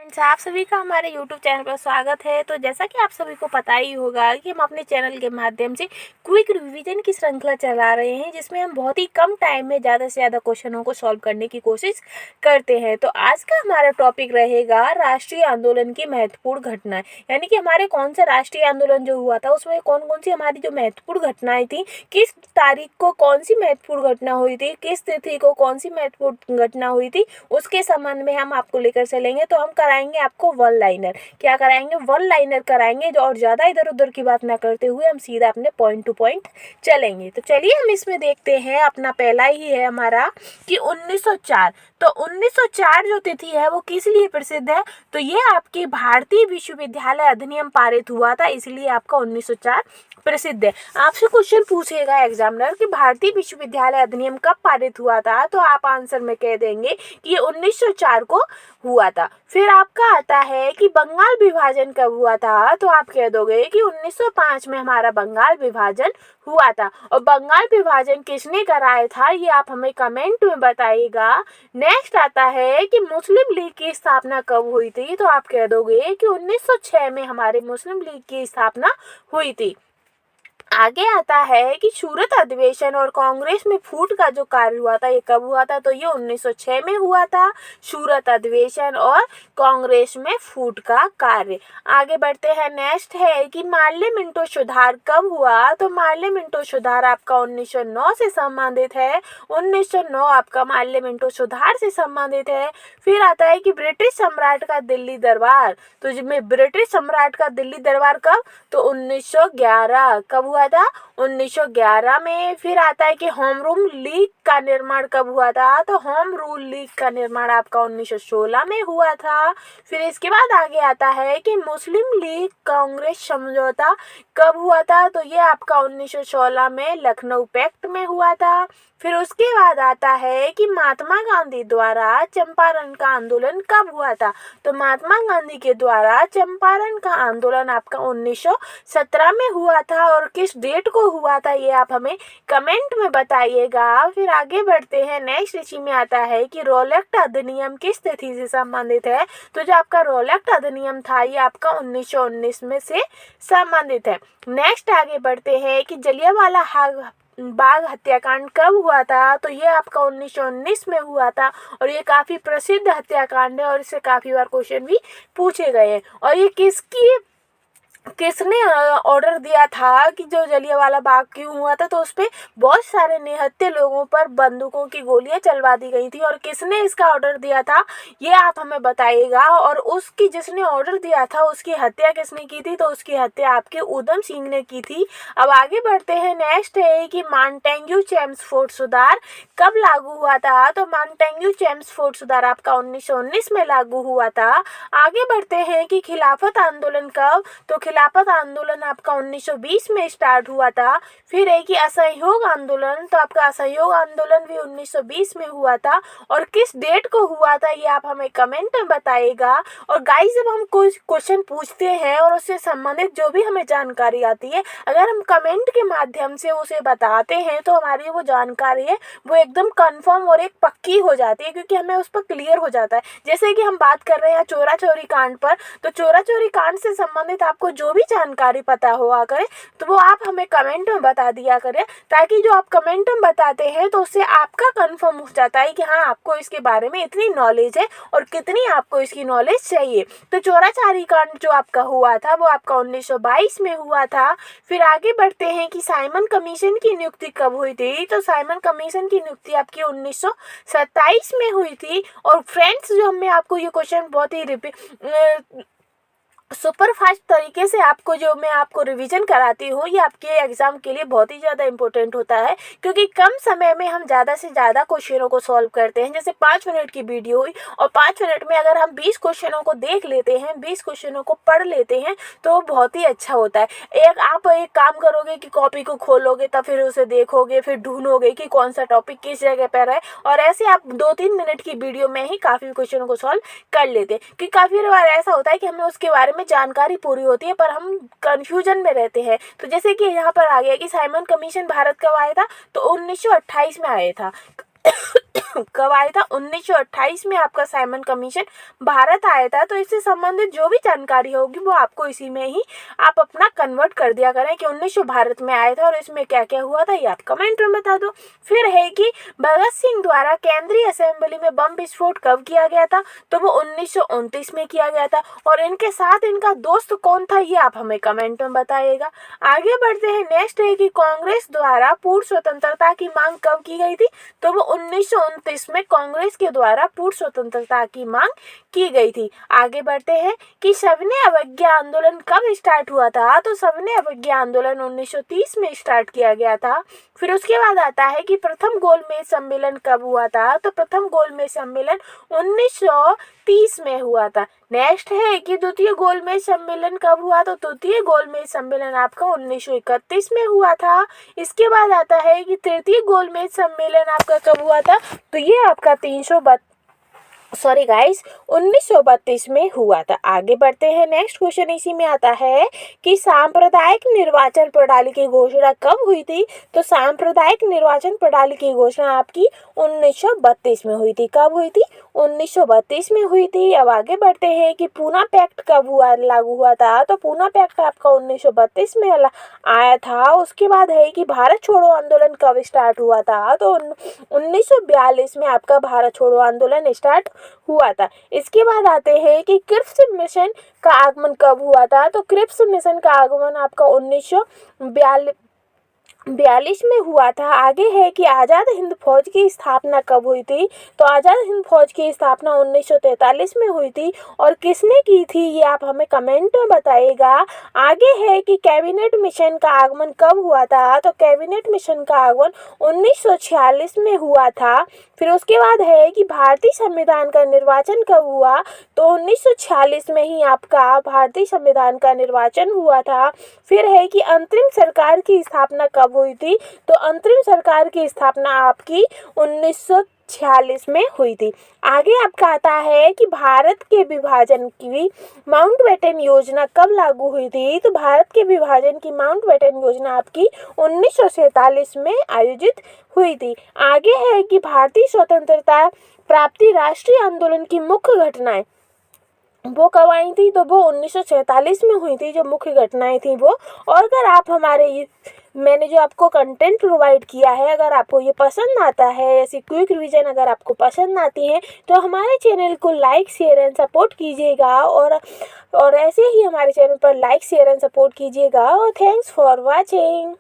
Friends, आप सभी का हमारे YouTube चैनल पर स्वागत है। तो जैसा कि आप सभी को पता ही होगा कि हम अपने चैनल के माध्यम से क्विक रिवीजन की श्रृंखला चला रहे हैं, जिसमें हम बहुत ही कम टाइम में ज़्यादा से ज़्यादा क्वेश्चनों को सॉल्व करने की कोशिश करते हैं। तो आज का हमारा टॉपिक रहेगा राष्ट्रीय आंदोलन की महत्वपूर्ण घटनाएं, यानी कि हमारे कौन सा राष्ट्रीय आंदोलन जो हुआ था उसमें कौन कौन सी हमारी जो महत्वपूर्ण घटनाएं थी, किस तारीख को कौन सी महत्वपूर्ण घटना हुई थी, किस तिथि को कौन सी महत्वपूर्ण घटना हुई थी, उसके संबंध में हम आपको लेकर चलेंगे। तो हम कराएंगे आपको वन लाइनर। क्या कराएंगे? वन लाइनर कराएंगे, और ज़्यादा इधर उधर की बात ना करते हुए हम सीधा अपने पॉइंट टू पॉइंट चलेंगे। तो चलिए हम इसमें देखते हैं। अपना पहला ही है हमारा कि 1904। तो 1904 जो तिथि है वो किस लिए प्रसिद्ध है? तो ये आपके भारतीय विश्वविद्यालय अधिनियम पारित हुआ था, इसलिए आपका 1904 प्रसिद्ध है। आपसे क्वेश्चन पूछेगा एग्जामिनर कि भारतीय विश्वविद्यालय अधिनियम कब पारित हुआ था, तो आप आंसर में कह देंगे कि ये 1904 को हुआ था। फिर आपका आता है कि बंगाल विभाजन कब हुआ था, तो आप कह दोगे कि 1905 में हमारा बंगाल विभाजन हुआ था। और बंगाल विभाजन किसने कराया था, ये आप हमें कमेंट में बताइएगा। नेक्स्ट आता है कि मुस्लिम लीग की स्थापना कब हुई थी, तो आप कह दोगे कि 1906 में हमारे मुस्लिम लीग की स्थापना हुई थी। आगे आता है कि सूरत अधिवेशन और कांग्रेस में फूट का जो कार्य हुआ था ये कब हुआ था, तो ये 1906 में हुआ था। सूरत अधिवेशन और कांग्रेस में फूट का कार्य। आगे बढ़ते हैं। नेक्स्ट है कि मार्ले मिंटो सुधार कब हुआ, तो मार्ले मिंटो सुधार आपका 1909 से संबंधित है। 1909 आपका मार्ले मिंटो सुधार से संबंधित है। फिर आता है कि ब्रिटिश सम्राट का दिल्ली दरबार। तो जिसमें ब्रिटिश सम्राट का दिल्ली दरबार कब, तो 1911। कब हुआ था? 1911 में। फिर आता है कि होम रूल लीग का निर्माण कब हुआ था, तो होम रूल लीग का निर्माण आपका 1916 में हुआ था। फिर इसके बाद आगे आता है कि मुस्लिम लीग कांग्रेस समझौता कब हुआ था, तो ये आपका 1916 में लखनऊ पैक्ट में हुआ था। फिर उसके बाद आता है कि महात्मा गांधी द्वारा चंपारण का आंदोलन कब हुआ था, तो महात्मा गांधी के द्वारा चंपारण का आंदोलन आपका 1917 में हुआ था। और किस डेट को हुआ था ये आप हमें कमेंट में बताइएगा। फिर आगे बढ़ते हैं। नेक्स्ट इसी में आता है कि रॉलेक्ट अधिनियम किस तिथि से संबंधित है, तो जो आपका रॉलेक्ट अधिनियम था ये आपका 1919 में से संबंधित है। नेक्स्ट आगे बढ़ते हैं कि जलियांवाला बाग हत्याकांड कब हुआ था, तो ये आपका 1919 में हुआ था। और ये काफी प्रसिद्ध हत्याकांड है और इससे काफी बार क्वेश्चन भी पूछे गए हैं। और ये किसने ऑर्डर दिया था कि जो जलियांवाला बाग क्यों हुआ था, तो उस पे बहुत सारे निहत्थे लोगों पर बंदूकों की गोलियां चलवा दी गई थी। और किसने इसका ऑर्डर दिया था ये आप हमें बताइएगा। और उसकी जिसने ऑर्डर दिया था उसकी हत्या किसने की थी, तो उसकी हत्या आपके उधम सिंह ने की थी। अब आगे बढ़ते हैं। नेक्स्ट है कि मॉन्टेग्यू चेम्सफोर्ड सुधार कब लागू हुआ था, तो मॉन्टेग्यू चेम्सफोर्ड सुधार आपका 1919 में लागू हुआ था। आगे बढ़ते हैं कि खिलाफत आंदोलन कब, तो खिलाफत आंदोलन आपका 1920 में स्टार्ट हुआ था। फिर है कि असहयोग आंदोलन, तो आपका असहयोग आंदोलन भी 1920 में हुआ था। और किस डेट को हुआ था ये आप हमें कमेंट में बताइएगा। और गाइस, जब हम कुछ क्वेश्चन पूछते हैं और उससे संबंधित जो भी हमें जानकारी आती है, अगर हम कमेंट के माध्यम से उसे बताते हैं तो हमारी वो जानकारी है वो एकदम कंफर्म और एक पक्की हो जाती है, क्योंकि हमें उस पर क्लियर हो जाता है। जैसे कि हम बात कर रहे हैं चोरा चोरी कांड पर, तो चोरा चोरी कांड से संबंधित आपको जो भी जानकारी पता हुआ करे तो वो आप हमें कमेंट में बता दिया करें, ताकि जो आप कमेंट में बताते हैं तो उससे आपका कंफर्म हो जाता है कि हाँ, आपको इसके बारे में इतनी नॉलेज है और कितनी आपको इसकी नॉलेज चाहिए। तो चोरा चोरी कांड जो आपका हुआ था वो आपका 1922 में हुआ था। फिर आगे बढ़ते हैं कि साइमन कमीशन की नियुक्ति कब हुई थी, तो साइमन कमीशन की नियुक्ति आपकी 1927 में हुई थी। और फ्रेंड्स, जो मैं आपको ये क्वेश्चन बहुत ही सुपर फास्ट तरीके से जो मैं आपको रिवीजन कराती हूँ, ये आपके एग्जाम के लिए बहुत ही ज़्यादा इंपॉर्टेंट होता है, क्योंकि कम समय में हम ज़्यादा से ज़्यादा क्वेश्चनों को सॉल्व करते हैं। जैसे 5 मिनट की वीडियो हुई और 5 मिनट में अगर हम 20 क्वेश्चनों को देख लेते हैं, 20 क्वेश्चनों को पढ़ लेते हैं, तो बहुत ही अच्छा होता है। आप एक काम करोगे कि कॉपी को खोलोगे, तब फिर उसे देखोगे, फिर ढूंढोगे कि कौन सा टॉपिक किस जगह पर है, और ऐसे आप 2-3 मिनट की वीडियो में ही काफ़ी क्वेश्चनों को सॉल्व कर लेते हैं। क्योंकि काफ़ी बार ऐसा होता है कि हमें उसके बारे में जानकारी पूरी होती है पर हम कंफ्यूजन में रहते हैं। तो जैसे कि यहाँ पर आ गया कि साइमन कमीशन भारत कब आया था, तो 1928 में आया था। कब आया था? 1928 में आपका साइमन कमीशन भारत आया था। तो इससे संबंधित जो भी जानकारी होगी वो आपको इसी में ही आप अपना कन्वर्ट कर दिया करें कि 1900 भारत में आया था और इसमें क्या क्या हुआ था, ये आप कमेंट में बता दो। फिर है कि भगत सिंह द्वारा केंद्रीय असेंबली में बम विस्फोट कब किया गया था? तो वो 1929 में किया गया था। और इनके साथ इनका दोस्त कौन था, ये आप हमें कमेंट में बताइएगा। आगे बढ़ते हैं। नेक्स्ट है कि कांग्रेस द्वारा पूर्ण स्वतंत्रता की मांग कब की गई थी? तो वो 1929 में कांग्रेस के द्वारा पूर्ण स्वतंत्रता की मांग की गई थी। आगे बढ़ते हैं कि सविनय अवज्ञा आंदोलन कब स्टार्ट हुआ था? तो सविनय अवज्ञा आंदोलन 1930 में स्टार्ट किया गया था। फिर उसके बाद आता है कि प्रथम गोलमेज सम्मेलन कब हुआ था? तो प्रथम गोलमेज सम्मेलन 1930 में हुआ था। नेक्स्ट है कि द्वितीय गोलमेज सम्मेलन कब हुआ? तो द्वितीय गोलमेज सम्मेलन आपका 1931 में हुआ था। इसके बाद आता है कि तृतीय गोलमेज सम्मेलन आपका कब हुआ था? तो ये आपका 1932 में हुआ था। आगे बढ़ते हैं। नेक्स्ट क्वेश्चन इसी में आता है कि सांप्रदायिक निर्वाचन प्रणाली की घोषणा कब हुई थी? तो सांप्रदायिक निर्वाचन प्रणाली की घोषणा आपकी 1932 में हुई थी। कब हुई थी? 1932 में हुई थी। अब आगे बढ़ते हैं कि पूना पैक्ट कब लागू हुआ था? तो पूना पैक्ट आपका 1932 में आया था। उसके बाद है कि भारत छोड़ो आंदोलन कब स्टार्ट हुआ था? तो 1942 में आपका भारत छोड़ो आंदोलन स्टार्ट हुआ था। इसके बाद आते हैं कि क्रिप्स मिशन का आगमन कब हुआ था? तो क्रिप्स मिशन का आगमन आपका 1942 में हुआ था। आगे है कि आज़ाद हिंद फौज की स्थापना कब हुई थी? तो आज़ाद हिंद फौज की स्थापना 1943 में हुई थी। और किसने की थी, ये आप हमें कमेंट में बताइएगा। आगे है कि कैबिनेट मिशन का आगमन कब हुआ था? तो कैबिनेट मिशन का आगमन 1946 में हुआ था। फिर उसके बाद है कि भारतीय संविधान का निर्वाचन कब हुआ? तो 1946 में ही आपका भारतीय संविधान का निर्वाचन हुआ था। फिर है कि अंतरिम सरकार की स्थापना कब हुई थी? तो अंतरिम सरकार की स्थापना आपकी 1946 में हुई थी। आगे आपका आता है कि भारत के विभाजन की माउंटबेटन योजना कब लागू हुई थी? तो भारत के विभाजन की माउंटबेटन योजना आपकी 1947 में आयोजित हुई थी। आगे है कि भारतीय स्वतंत्रता प्राप्ति राष्ट्रीय आंदोलन की मुख्य घटनाएं वो कब आई थी? तो वो 1947 में हुई थी, जो मुख्य घटनाएं थी वो। और अगर आप मैंने जो आपको कंटेंट प्रोवाइड किया है, अगर आपको ये पसंद आता है, ऐसी क्विक रिवीजन अगर आपको पसंद आती है तो हमारे चैनल को लाइक शेयर एंड सपोर्ट कीजिएगा। और ऐसे ही हमारे चैनल पर लाइक शेयर एंड सपोर्ट कीजिएगा। और थैंक्स फॉर वॉचिंग।